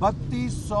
3200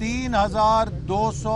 3200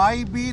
IB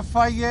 FIA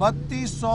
3200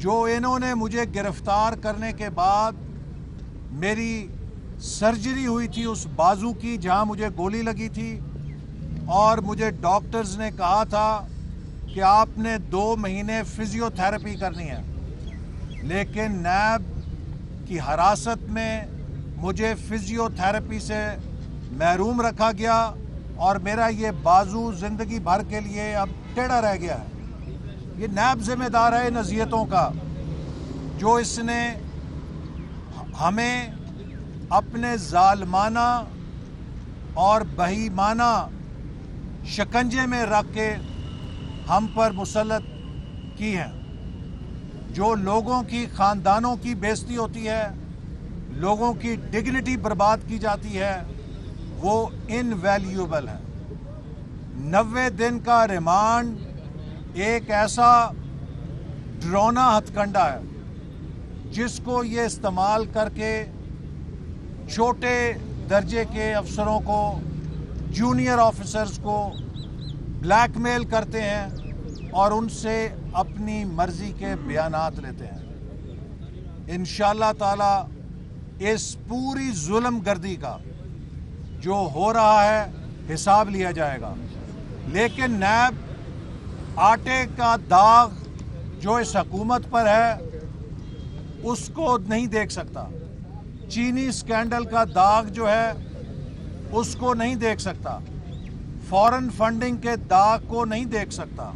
جو انہوں نے مجھے گرفتار کرنے کے بعد میری سرجری ہوئی تھی اس بازو کی جہاں مجھے گولی لگی تھی، اور مجھے ڈاکٹرز نے کہا تھا کہ آپ نے 2 مہینے فزیو تھراپی کرنی ہے، لیکن نیب کی حراست میں مجھے فزیو تھراپی سے محروم رکھا گیا اور میرا یہ بازو زندگی بھر کے لیے اب ٹیڑھا رہ گیا ہے۔ یہ نیب ذمہ دار ہے ان اذیتوں کا، جو اس نے ہمیں اپنے ظالمانہ اور بہیمانہ شکنجے میں رکھ کے ہم پر مسلط کی ہیں۔ جو لوگوں کی خاندانوں کی بےزتی ہوتی ہے، لوگوں کی ڈگنیٹی برباد کی جاتی ہے، وہ انویلیوبل ہے۔ 90 دن کا ریمانڈ ایک ایسا ڈرونا ہتھ کنڈا ہے جس کو یہ استعمال کر کے چھوٹے درجے کے افسروں کو، جونیئر آفیسرز کو بلیک میل کرتے ہیں اور ان سے اپنی مرضی کے بیانات لیتے ہیں۔ انشاءاللہ تعالی اس پوری ظلم گردی کا جو ہو رہا ہے حساب لیا جائے گا، لیکن نیب آٹے کا داغ جو اس حکومت پر ہے اس کو نہیں دیکھ سکتا، چینی سکینڈل کا داغ جو ہے اس کو نہیں دیکھ سکتا، فورن فنڈنگ کے داغ کو نہیں دیکھ سکتا،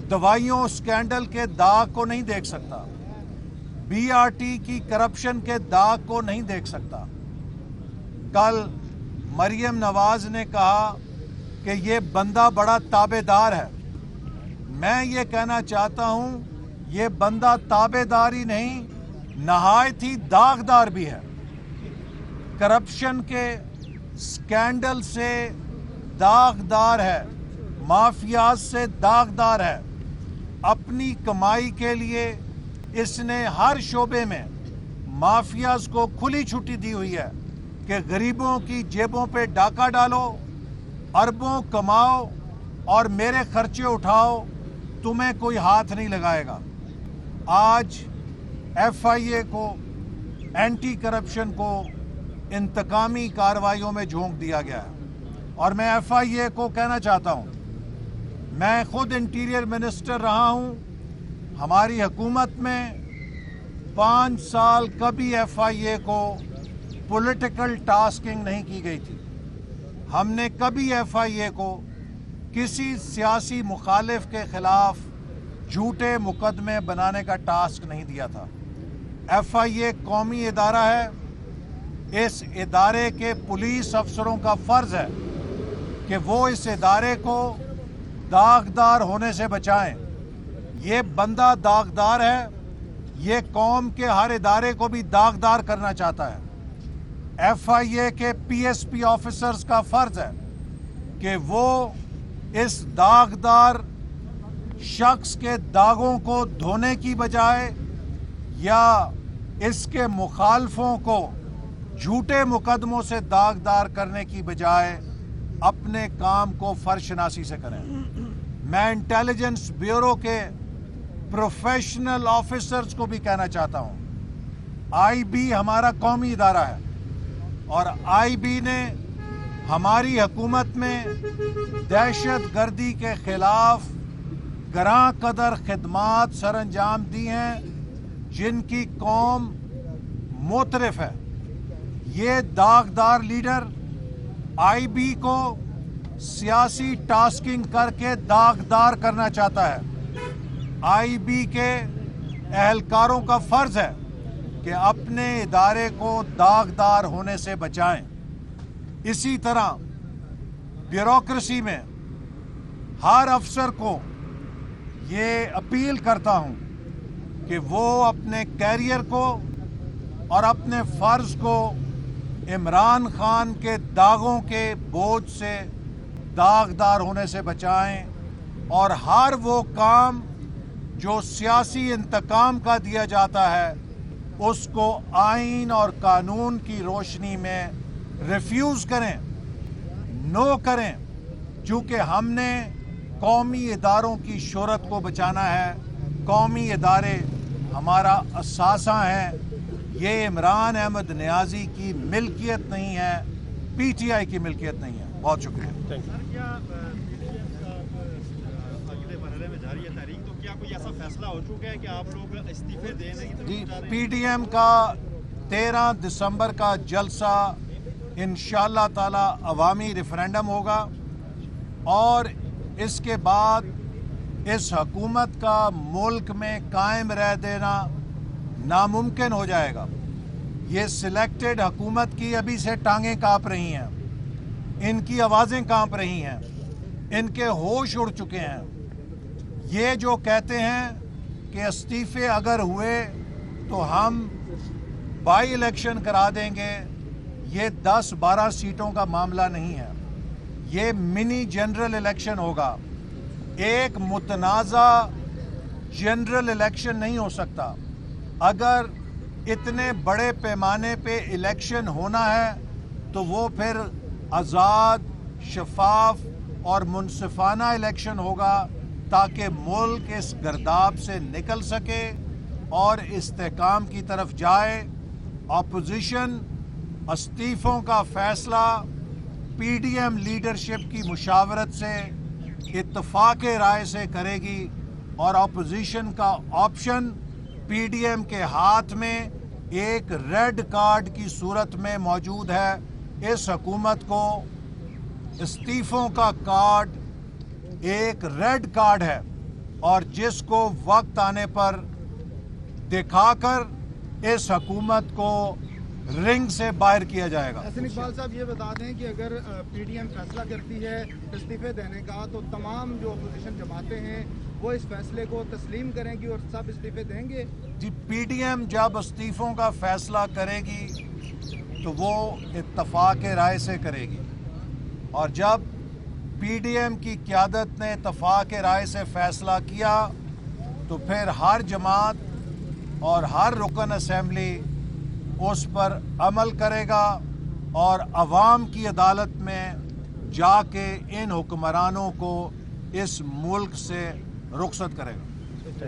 دوائیوں سکینڈل کے داغ کو نہیں دیکھ سکتا، بی آر ٹی کی کرپشن کے داغ کو نہیں دیکھ سکتا۔ کل مریم نواز نے کہا کہ یہ بندہ بڑا تابع دار ہے۔ میں یہ کہنا چاہتا ہوں یہ بندہ تابع دار ہی نہیں، نہایت ہی داغدار بھی ہے۔ کرپشن کے سکینڈل سے داغدار ہے، مافیاز سے داغدار ہے۔ اپنی کمائی کے لیے اس نے ہر شعبے میں مافیاز کو کھلی چھٹی دی ہوئی ہے کہ غریبوں کی جیبوں پہ ڈاکہ ڈالو، اربوں کماؤ اور میرے خرچے اٹھاؤ، تمہیں کوئی ہاتھ نہیں لگائے گا۔ آج ایف آئی اے کو، اینٹی کرپشن کو انتقامی کارروائیوں میں جھونک دیا گیا ہے، اور میں ایف آئی اے کو کہنا چاہتا ہوں، میں خود انٹیریئر منسٹر رہا ہوں، ہماری حکومت میں 5 سال کبھی ایف آئی اے کو پولیٹیکل ٹاسکنگ نہیں کی گئی تھی۔ ہم نے کبھی ایف آئی اے کو کسی سیاسی مخالف کے خلاف جھوٹے مقدمے بنانے کا ٹاسک نہیں دیا تھا۔ ایف آئی اے قومی ادارہ ہے، اس ادارے کے پولیس افسروں کا فرض ہے کہ وہ اس ادارے کو داغدار ہونے سے بچائیں۔ یہ بندہ داغدار ہے، یہ قوم کے ہر ادارے کو بھی داغدار کرنا چاہتا ہے۔ ایف آئی اے کے پی ایس پی آفیسرز کا فرض ہے کہ وہ اس داغدار شخص کے داغوں کو دھونے کی بجائے یا اس کے مخالفوں کو جھوٹے مقدموں سے داغدار کرنے کی بجائے اپنے کام کو فرض شناسی سے کریں۔ میں انٹیلیجنس بیورو کے پروفیشنل آفیسرز کو بھی کہنا چاہتا ہوں، آئی بی ہمارا قومی ادارہ ہے اور آئی بی نے ہماری حکومت میں دہشت گردی کے خلاف گراں قدر خدمات سر انجام دی ہیں جن کی قوم معترف ہے۔ یہ داغدار لیڈر آئی بی کو سیاسی ٹاسکنگ کر کے داغدار کرنا چاہتا ہے۔ آئی بی کے اہلکاروں کا فرض ہے کہ اپنے ادارے کو داغدار ہونے سے بچائیں۔ اسی طرح بیوروکریسی میں ہر افسر کو یہ اپیل کرتا ہوں کہ وہ اپنے کیریئر کو اور اپنے فرض کو عمران خان کے داغوں کے بوجھ سے داغدار ہونے سے بچائیں، اور ہر وہ کام جو سیاسی انتقام کا دیا جاتا ہے اس کو آئین اور قانون کی روشنی میں ریفیوز کریں، نو کریں، چونکہ ہم نے قومی اداروں کی شہرت کو بچانا ہے۔ قومی ادارے ہمارا اثاثہ ہے، یہ عمران احمد نیازی کی ملکیت نہیں ہے، پی ٹی آئی کی ملکیت نہیں ہے. بہت شکریہ. اگلے مرحلے میں جاری ہے تحریک، تو کیا کوئی ایسا فیصلہ ہو چکا ہے کہ آپ لوگ استعفے دینے کی طرف جی، جا رہے ہیں؟ پی ڈی ایم کا 13 دسمبر کا جلسہ انشاءاللہ تعالی عوامی ریفرینڈم ہوگا، اور اس کے بعد اس حکومت کا ملک میں قائم رہ دینا ناممکن ہو جائے گا. یہ سلیکٹڈ حکومت کی ابھی سے ٹانگیں کانپ رہی ہیں، ان کی آوازیں کانپ رہی ہیں، ان کے ہوش اڑ چکے ہیں. یہ جو کہتے ہیں کہ استعفے اگر ہوئے تو ہم بائی الیکشن کرا دیں گے، یہ 10-12 سیٹوں کا معاملہ نہیں ہے، یہ منی جنرل الیکشن ہوگا. ایک متنازع جنرل الیکشن نہیں ہو سکتا. اگر اتنے بڑے پیمانے پہ الیکشن ہونا ہے تو وہ پھر آزاد، شفاف اور منصفانہ الیکشن ہوگا، تاکہ ملک اس گرداب سے نکل سکے اور استحکام کی طرف جائے. اپوزیشن استعفوں کا فیصلہ پی ڈی ایم لیڈرشپ کی مشاورت سے، اتفاق رائے سے کرے گی، اور اپوزیشن کا آپشن پی ڈی ایم کے ہاتھ میں ایک ریڈ کارڈ کی صورت میں موجود ہے. اس حکومت کو استعفوں کا کارڈ ایک ریڈ کارڈ ہے، اور جس کو وقت آنے پر دکھا کر اس حکومت کو رنگ سے باہر کیا جائے گا. احسن اقبال صاحب، یہ بتا دیں کہ اگر پی ڈی ایم فیصلہ کرتی ہے استعفے دینے کا، تو تمام جو اپوزیشن جماعتیں ہیں وہ اس فیصلے کو تسلیم کریں گی اور سب استعفے دیں گے؟ جی، پی ڈی ایم جب استعفوں کا فیصلہ کرے گی تو وہ اتفاق رائے سے کرے گی، اور جب پی ڈی ایم کی قیادت نے اتفاق رائے سے فیصلہ کیا تو پھر ہر جماعت اور ہر رکن اسمبلی اس پر عمل کرے گا، اور عوام کی عدالت میں جا کے ان حکمرانوں کو اس ملک سے رخصت کرے گا.